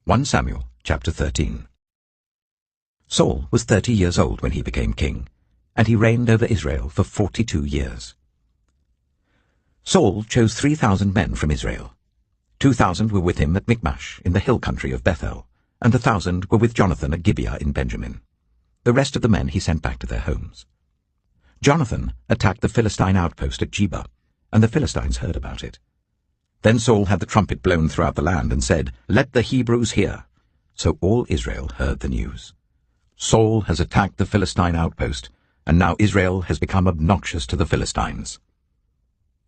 1 Samuel chapter 13. Saul was 30 years old when he became king, and he reigned over Israel for 42 years. Saul chose 3,000 men from Israel. 2,000 were with him at Michmash in the hill country of Bethel, and 1,000 were with Jonathan at Gibeah in Benjamin. The rest of the men he sent back to their homes. Jonathan attacked the Philistine outpost at Geba, and the Philistines heard about it. Then Saul had the trumpet blown throughout the land and said, "Let the Hebrews hear." So all Israel heard the news. Saul has attacked the Philistine outpost, and now Israel has become obnoxious to the Philistines.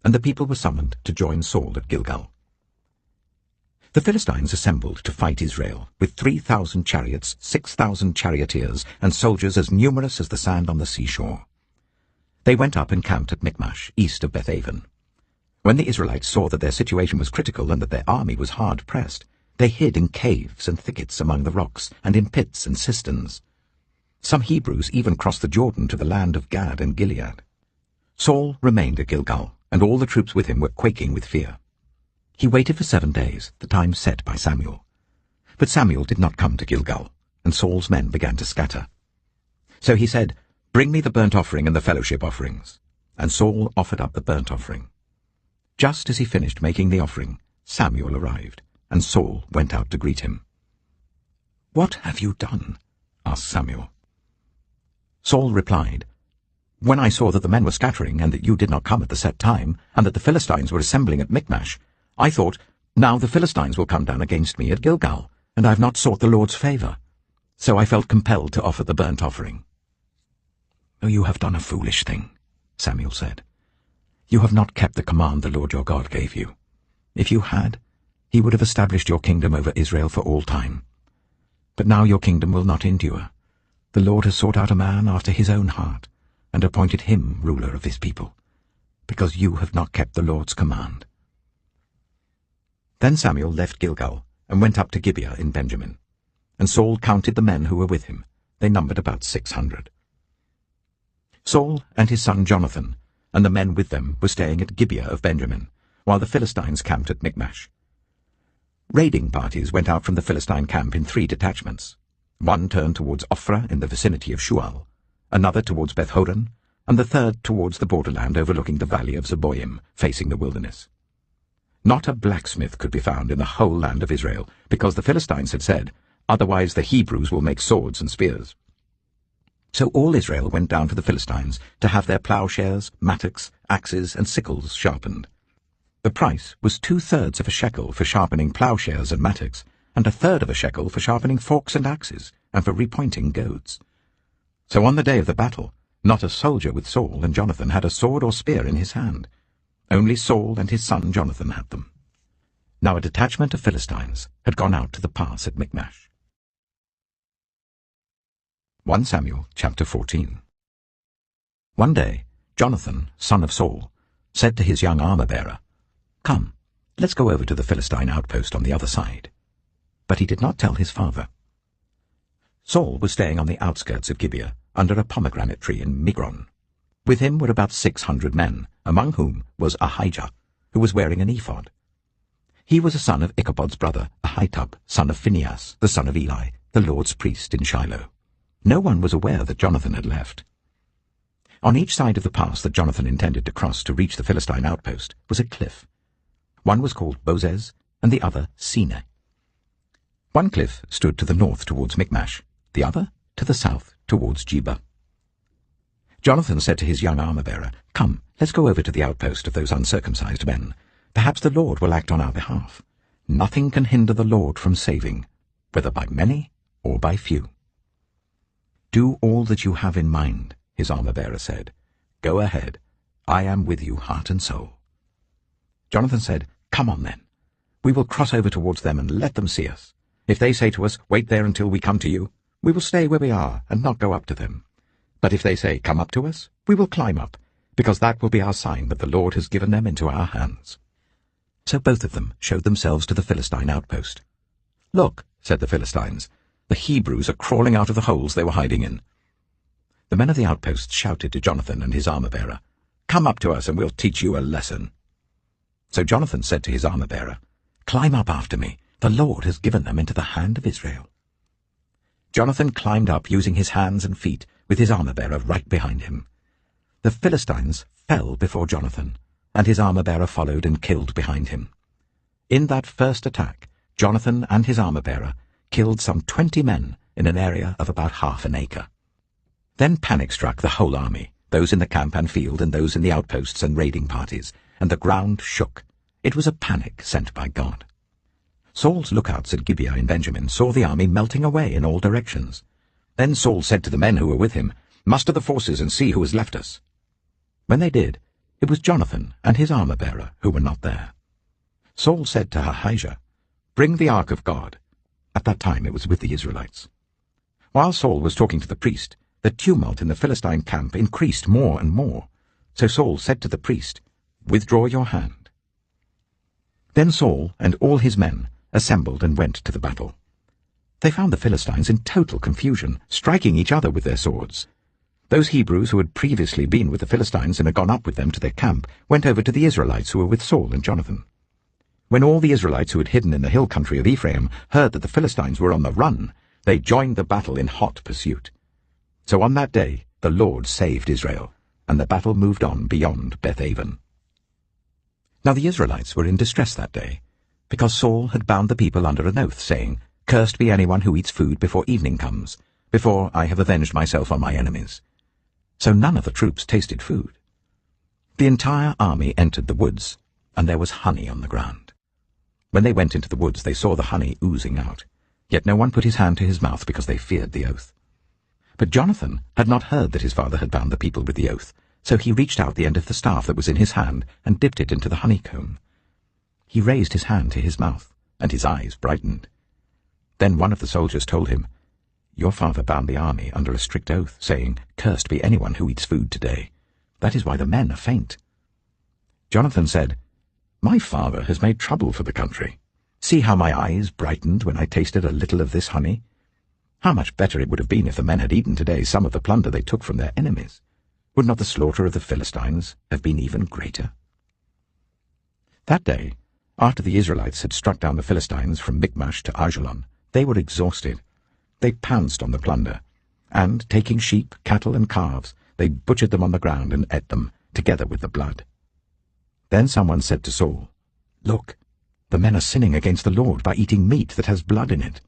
And the people were summoned to join Saul at Gilgal. The Philistines assembled to fight Israel, with 3,000 chariots, 6,000 charioteers, and soldiers as numerous as the sand on the seashore. They went up and camped at Michmash, east of Bethaven. When the Israelites saw that their situation was critical and that their army was hard pressed, they hid in caves and thickets among the rocks, and in pits and cisterns. Some Hebrews even crossed the Jordan to the land of Gad and Gilead. Saul remained at Gilgal, and all the troops with him were quaking with fear. He waited for 7 days, the time set by Samuel. But Samuel did not come to Gilgal, and Saul's men began to scatter. So he said, "Bring me the burnt offering and the fellowship offerings." And Saul offered up the burnt offering. Just as he finished making the offering, Samuel arrived, and Saul went out to greet him. "What have you done?" asked Samuel. Saul replied, "When I saw that the men were scattering, and that you did not come at the set time, and that the Philistines were assembling at Michmash, I thought, now the Philistines will come down against me at Gilgal, and I have not sought the Lord's favor. So I felt compelled to offer the burnt offering." "Oh, you have done a foolish thing," Samuel said. "You have not kept the command the Lord your God gave you. If you had, he would have established your kingdom over Israel for all time. But now your kingdom will not endure. The Lord has sought out a man after his own heart, and appointed him ruler of his people, because you have not kept the Lord's command." Then Samuel left Gilgal and went up to Gibeah in Benjamin, and Saul counted the men who were with him. They numbered about 600. Saul and his son Jonathan and the men with them were staying at Gibeah of Benjamin, while the Philistines camped at Michmash. Raiding parties went out from the Philistine camp in 3 detachments. One turned towards Ophrah in the vicinity of Shual, another towards Beth-horon, and the third towards the borderland overlooking the valley of Zeboim, facing the wilderness. Not a blacksmith could be found in the whole land of Israel, because the Philistines had said, "Otherwise the Hebrews will make swords and spears." So all Israel went down to the Philistines to have their plowshares, mattocks, axes, and sickles sharpened. The price was 2/3 of a shekel for sharpening plowshares and mattocks, and 1/3 of a shekel for sharpening forks and axes, and for repointing goads. So on the day of the battle, not a soldier with Saul and Jonathan had a sword or spear in his hand. Only Saul and his son Jonathan had them. Now a detachment of Philistines had gone out to the pass at Michmash. 1 Samuel chapter 14. One day, Jonathan, son of Saul, said to his young armor-bearer, "Come, let's go over to the Philistine outpost on the other side." But he did not tell his father. Saul was staying on the outskirts of Gibeah, under a pomegranate tree in Migron. With him were about 600 men, among whom was Ahijah, who was wearing an ephod. He was a son of Ichabod's brother, Ahitub, son of Phinehas, the son of Eli, the Lord's priest in Shiloh. No one was aware that Jonathan had left. On each side of the pass that Jonathan intended to cross to reach the Philistine outpost was a cliff. One was called Bozez, and the other Sine. One cliff stood to the north towards Michmash, the other to the south towards Geba. Jonathan said to his young armor-bearer, "Come, let's go over to the outpost of those uncircumcised men. Perhaps the Lord will act on our behalf. Nothing can hinder the Lord from saving, whether by many or by few." "Do all that you have in mind," his armor-bearer said. "Go ahead. I am with you heart and soul." Jonathan said, "Come on then. We will cross over towards them and let them see us. If they say to us, 'Wait there until we come to you,' we will stay where we are and not go up to them. But if they say, 'Come up to us,' we will climb up, because that will be our sign that the Lord has given them into our hands." So both of them showed themselves to the Philistine outpost. "Look," said the Philistines, "the Hebrews are crawling out of the holes they were hiding in." The men of the outpost shouted to Jonathan and his armor-bearer, "Come up to us and we'll teach you a lesson." So Jonathan said to his armor-bearer, "Climb up after me, The Lord has given them into the hand of Israel." Jonathan climbed up using his hands and feet, with his armor-bearer right behind him. The Philistines fell before Jonathan, and his armor-bearer followed and killed behind him. In that first attack, Jonathan and his armor-bearer killed some 20 men in an area of about half an acre. Then panic struck the whole army, those in the camp and field and those in the outposts and raiding parties, and the ground shook. It was a panic sent by God. Saul's lookouts at Gibeah in Benjamin saw the army melting away in all directions. Then Saul said to the men who were with him, "Muster the forces and see who has left us." When they did, it was Jonathan and his armor-bearer who were not there. Saul said to Ahijah, "Bring the ark of God." At that time it was with the Israelites. While Saul was talking to the priest, the tumult in the Philistine camp increased more and more. So Saul said to the priest, "Withdraw your hand." Then Saul and all his men assembled and went to the battle. They found the Philistines in total confusion, striking each other with their swords. Those Hebrews who had previously been with the Philistines and had gone up with them to their camp went over to the Israelites who were with Saul and Jonathan. When all the Israelites who had hidden in the hill country of Ephraim heard that the Philistines were on the run, they joined the battle in hot pursuit. So on that day the Lord saved Israel, and the battle moved on beyond Beth-aven. Now the Israelites were in distress that day, because Saul had bound the people under an oath, saying, "Cursed be anyone who eats food before evening comes, before I have avenged myself on my enemies." So none of the troops tasted food. The entire army entered the woods, and there was honey on the ground. When they went into the woods, they saw the honey oozing out, yet no one put his hand to his mouth because they feared the oath. But Jonathan had not heard that his father had bound the people with the oath, so he reached out the end of the staff that was in his hand and dipped it into the honeycomb. He raised his hand to his mouth, and his eyes brightened. Then one of the soldiers told him, "Your father bound the army under a strict oath, saying, 'Cursed be anyone who eats food today.' That is why the men are faint." Jonathan said, "My father has made trouble for the country. See how my eyes brightened when I tasted a little of this honey. How much better it would have been if the men had eaten today some of the plunder they took from their enemies. Would not the slaughter of the Philistines have been even greater?" That day, after the Israelites had struck down the Philistines from Michmash to Ajalon, they were exhausted. They pounced on the plunder, and, taking sheep, cattle, and calves, they butchered them on the ground and ate them, together with the blood. Then someone said to Saul, "Look, the men are sinning against the Lord by eating meat that has blood in it."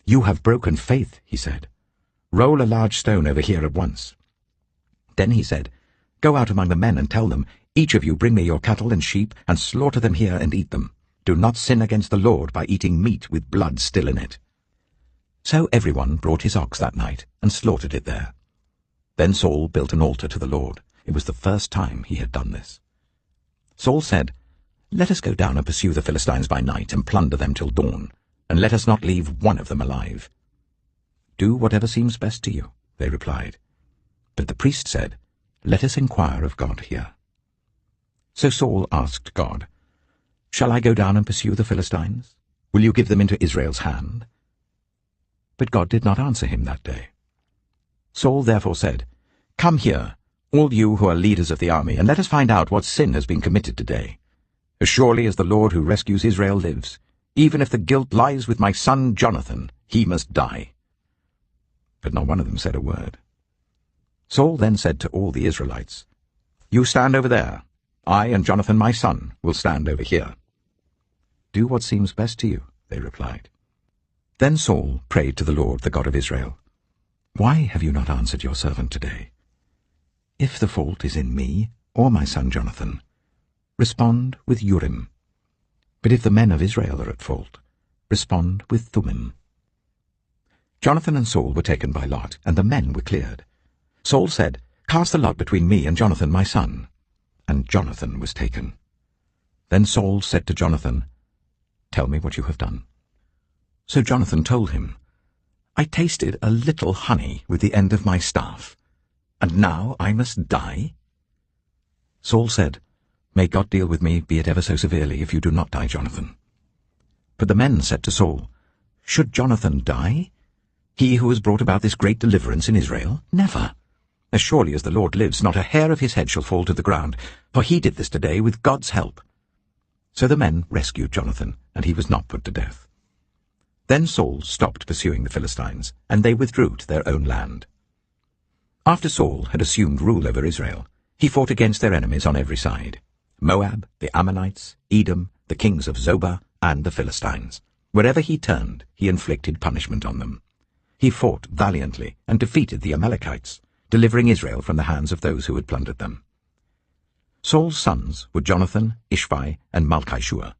"You have broken faith," he said. "Roll a large stone over here at once." Then he said, "Go out among the men and tell them, 'Each of you bring me your cattle and sheep, and slaughter them here and eat them. Do not sin against the Lord by eating meat with blood still in it.'" So everyone brought his ox that night and slaughtered it there. Then Saul built an altar to the Lord. It was the first time he had done this. Saul said, "Let us go down and pursue the Philistines by night and plunder them till dawn, and let us not leave one of them alive." "Do whatever seems best to you," they replied. But the priest said, "Let us inquire of God here." So Saul asked God, "Shall I go down and pursue the Philistines? Will you give them into Israel's hand?" But God did not answer him that day. Saul therefore said, "Come here, all you who are leaders of the army, and let us find out what sin has been committed today. As surely as the Lord who rescues Israel lives, even if the guilt lies with my son Jonathan, he must die." But not one of them said a word. Saul then said to all the Israelites, "You stand over there. I and Jonathan my son will stand over here." "Do what seems best to you," they replied. Then Saul prayed to the Lord, the God of Israel, "Why have you not answered your servant today? If the fault is in me or my son Jonathan, respond with Urim. But if the men of Israel are at fault, respond with Thummim." Jonathan and Saul were taken by lot, and the men were cleared. Saul said, "Cast the lot between me and Jonathan my son." And Jonathan was taken. Then Saul said to Jonathan, "Tell me what you have done." So Jonathan told him, "I tasted a little honey with the end of my staff, and now I must die?" Saul said, "May God deal with me, be it ever so severely, if you do not die, Jonathan." But the men said to Saul, "Should Jonathan die? He who has brought about this great deliverance in Israel? Never. As surely as the Lord lives, not a hair of his head shall fall to the ground, for he did this today with God's help." So the men rescued Jonathan, and he was not put to death. Then Saul stopped pursuing the Philistines, and they withdrew to their own land. After Saul had assumed rule over Israel, he fought against their enemies on every side: Moab, the Ammonites, Edom, the kings of Zobah, and the Philistines. Wherever he turned, he inflicted punishment on them. He fought valiantly and defeated the Amalekites, delivering Israel from the hands of those who had plundered them. Saul's sons were Jonathan, Ishvi, and Malchishua.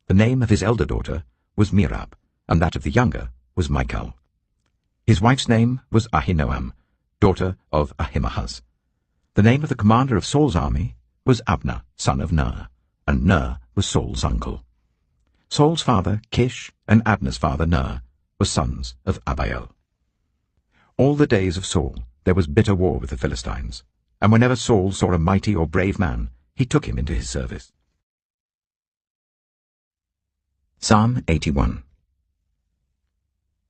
The name of his elder daughter was Merab, and that of the younger was Michal. His wife's name was Ahinoam, daughter of Ahimaaz. The name of the commander of Saul's army was Abner, son of Ner, and Ner was Saul's uncle. Saul's father, Kish, and Abner's father, Ner, were sons of Abiel. All the days of Saul there was bitter war with the Philistines, and whenever Saul saw a mighty or brave man, he took him into his service. Psalm 81.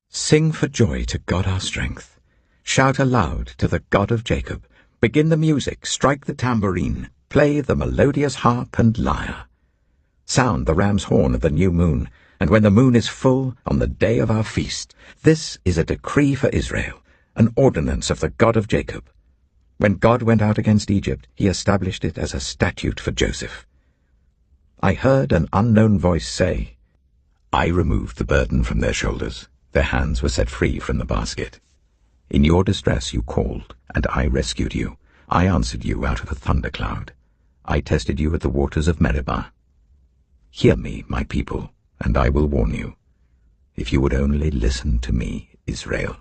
Sing for joy to God our strength. Shout aloud to the God of Jacob. Begin the music, strike the tambourine, play the melodious harp and lyre. Sound the ram's horn at the new moon, and when the moon is full, on the day of our feast. This is a decree for Israel, an ordinance of the God of Jacob. When God went out against Egypt, he established it as a statute for Joseph. I heard an unknown voice say, I removed the burden from their shoulders. Their hands were set free from the basket. In your distress you called, and I rescued you. I answered you out of a thundercloud. I tested you at the waters of Meribah. Hear me, my people, and I will warn you. If you would only listen to me, Israel.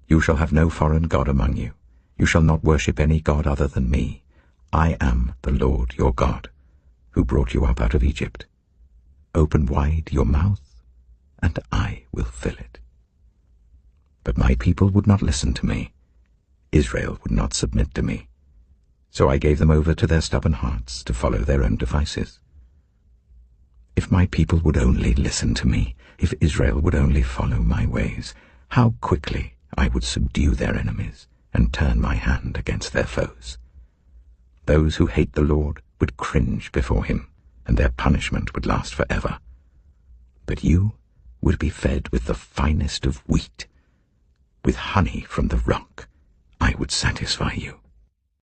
You shall have no foreign god among you. You shall not worship any god other than me. I am the Lord your God, who brought you up out of Egypt. Open wide your mouth, and I will fill it. But my people would not listen to me. Israel would not submit to me. So I gave them over to their stubborn hearts to follow their own devices. If my people would only listen to me, if Israel would only follow my ways, how quickly I would subdue their enemies and turn my hand against their foes. Those who hate the Lord would cringe before him, and their punishment would last forever. But you would be fed with the finest of wheat. With honey from the rock I would satisfy you.